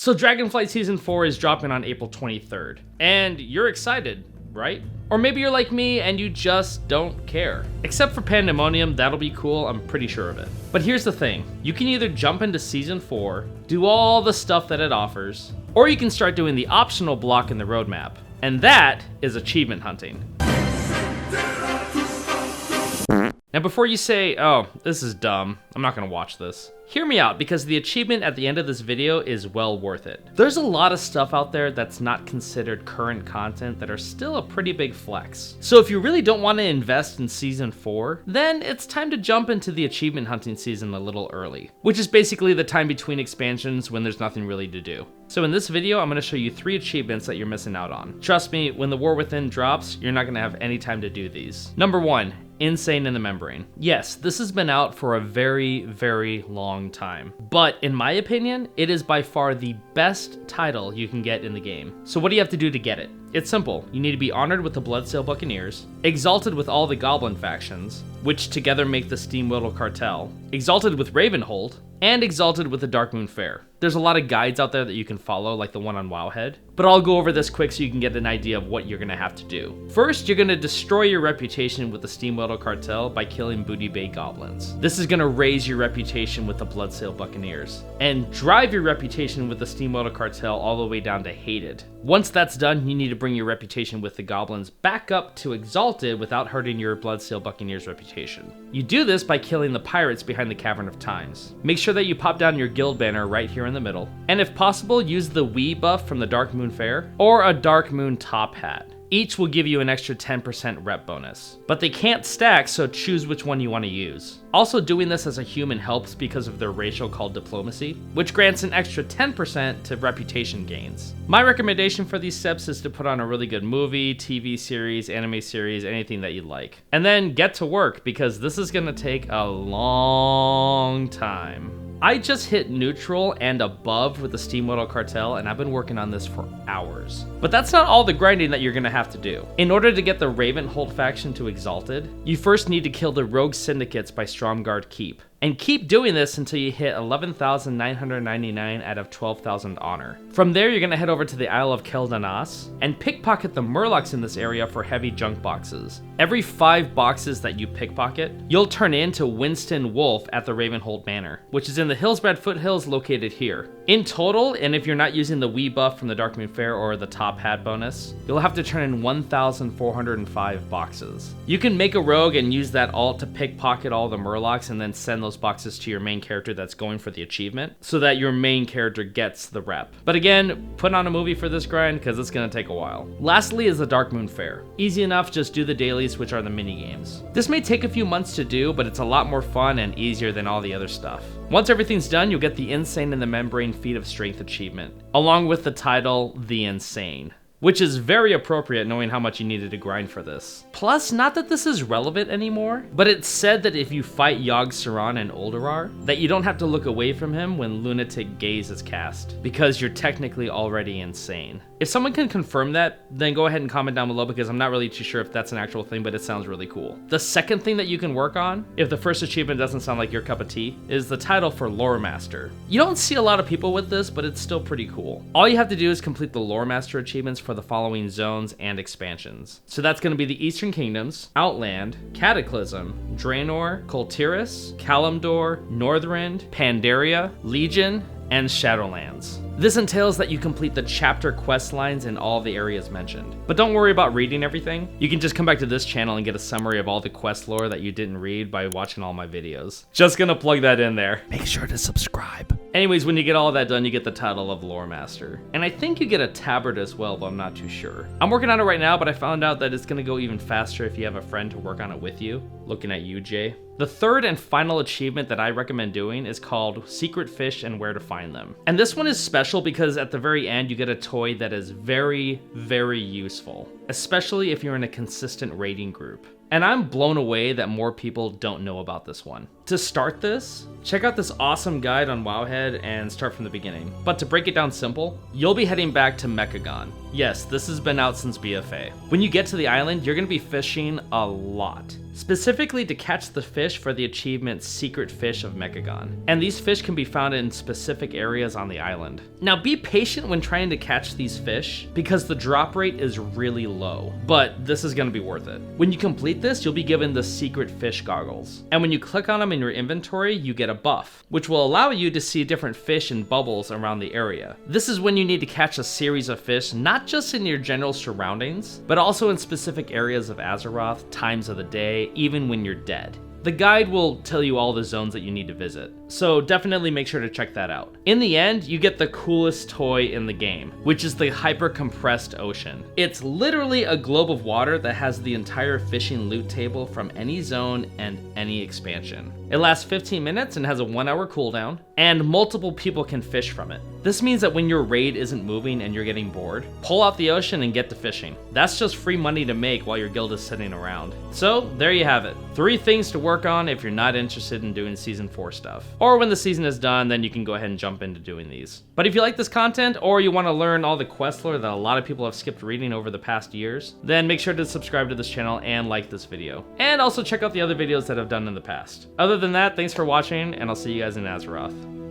So Dragonflight Season 4 is dropping on April 23rd, and you're excited, right? Or maybe you're like me and you just don't care. Except for Pandemonium, that'll be cool, I'm pretty sure of it. But here's the thing, you can either jump into Season 4, do all the stuff that it offers, or you can start doing the optional block in the roadmap, and that is achievement hunting. Now before you say, oh, this is dumb, I'm not gonna watch this, hear me out, because the achievement at the end of this video is well worth it. There's a lot of stuff out there that's not considered current content that are still a pretty big flex. So if you really don't want to invest in Season 4, then it's time to jump into the achievement hunting season a little early, which is basically the time between expansions when there's nothing really to do. So in this video, I'm going to show you 3 achievements that you're missing out on. Trust me, when the War Within drops, you're not going to have any time to do these. Number 1. Insane in the Membrane. Yes, this has been out for a very, very long time, but in my opinion, it is by far the best title you can get in the game. So what do you have to do to get it? It's simple. You need to be honored with the Bloodsail Buccaneers, exalted with all the Goblin factions, which together make the Steamwheel Cartel, exalted with Ravenhold, and exalted with the Darkmoon Faire. There's a lot of guides out there that you can follow, like the one on Wowhead, but I'll go over this quick so you can get an idea of what you're gonna have to do. First, you're gonna destroy your reputation with the Steamwheel Cartel by killing Booty Bay Goblins. This is gonna raise your reputation with the Bloodsail Buccaneers, and drive your reputation with the Steamwheel Cartel all the way down to hated. Once that's done, you need to bring your reputation with the Goblins back up to exalted without hurting your Bloodsail Buccaneers reputation. You do this by killing the pirates behind the Cavern of Times. Make sure that you pop down your guild banner right here in the middle, and if possible, use the Wii buff from the Darkmoon Faire or a Darkmoon top hat. Each will give you an extra 10% rep bonus, but they can't stack, so choose which one you want to use. Also, doing this as a human helps because of their racial called diplomacy, which grants an extra 10% to reputation gains. My recommendation for these steps is to put on a really good movie, TV series, anime series, anything that you like. And then get to work, because this is gonna take a long time. I just hit neutral and above with the Steamwheel Cartel, and I've been working on this for hours. But that's not all the grinding that you're gonna have to do. In order to get the Ravenhold faction to Exalted, you first need to kill the Rogue Syndicates by Stromgarde Keep. And keep doing this until you hit 11,999 out of 12,000 honor. From there, you're gonna head over to the Isle of Keldanas and pickpocket the Murlocs in this area for heavy junk boxes. Every 5 boxes that you pickpocket, you'll turn into Winston Wolf at the Ravenhold Manor, which is in the Hillsbrad Foothills located here. In total, and if you're not using the Wii buff from the Darkmoon Faire or the top hat bonus, you'll have to turn in 1,405 boxes. You can make a rogue and use that alt to pickpocket all the Murlocs and then send those boxes to your main character that's going for the achievement so that your main character gets the rep. But again, put on a movie for this grind because it's going to take a while. Lastly is the Darkmoon Faire. Easy enough, just do the dailies, which are the mini games. This may take a few months to do, but it's a lot more fun and easier than all the other stuff. Once everything's done, you'll get the Insane in the Membrane Feat of Strength achievement, along with the title, The Insane, which is very appropriate knowing how much you needed to grind for this. Plus, not that this is relevant anymore, but it's said that if you fight Yogg-Saron and Uldurar, that you don't have to look away from him when Lunatic Gaze is cast, because you're technically already insane. If someone can confirm that, then go ahead and comment down below, because I'm not really too sure if that's an actual thing, but it sounds really cool. The second thing that you can work on, if the first achievement doesn't sound like your cup of tea, is the title for Loremaster. You don't see a lot of people with this, but it's still pretty cool. All you have to do is complete the Loremaster achievements for the following zones and expansions. So that's going to be the Eastern Kingdoms, Outland, Cataclysm, Draenor, Kultiris, Kalimdor, Northrend, Pandaria, Legion, and Shadowlands. This entails that you complete the chapter quest lines in all the areas mentioned. But don't worry about reading everything. You can just come back to this channel and get a summary of all the quest lore that you didn't read by watching all my videos. Just gonna plug that in there. Make sure to subscribe. Anyways, when you get all that done, you get the title of Loremaster. And I think you get a tabard as well, but I'm not too sure. I'm working on it right now, but I found out that it's gonna go even faster if you have a friend to work on it with you. Looking at you, Jay. The third and final achievement that I recommend doing is called Secret Fish and Where to Find Them. And this one is special because at the very end you get a toy that is very, very useful, especially if you're in a consistent raiding group. And I'm blown away that more people don't know about this one. To start this, check out this awesome guide on Wowhead and start from the beginning. But to break it down simple, you'll be heading back to Mechagon. Yes, this has been out since BFA. When you get to the island, you're gonna be fishing a lot. specifically to catch the fish for the achievement Secret Fish of Mechagon. And these fish can be found in specific areas on the island. Now be patient when trying to catch these fish because the drop rate is really low, but this is going to be worth it. When you complete this, you'll be given the Secret Fish goggles. And when you click on them in your inventory, you get a buff, which will allow you to see different fish and bubbles around the area. This is when you need to catch a series of fish, not just in your general surroundings, but also in specific areas of Azeroth, times of the day, even when you're dead. The guide will tell you all the zones that you need to visit, so definitely make sure to check that out. In the end, you get the coolest toy in the game, which is the hyper-compressed ocean. It's literally a globe of water that has the entire fishing loot table from any zone and any expansion. It lasts 15 minutes and has a 1-hour cooldown, and multiple people can fish from it. This means that when your raid isn't moving and you're getting bored, pull out the ocean and get to fishing. That's just free money to make while your guild is sitting around. So there you have it. 3 things to work on if you're not interested in doing Season 4 stuff. Or when the season is done, then you can go ahead and jump into doing these. But if you like this content, or you want to learn all the quest lore that a lot of people have skipped reading over the past years, then make sure to subscribe to this channel and like this video. And also check out the other videos that I've done in the past. Other than that, thanks for watching, and I'll see you guys in Azeroth.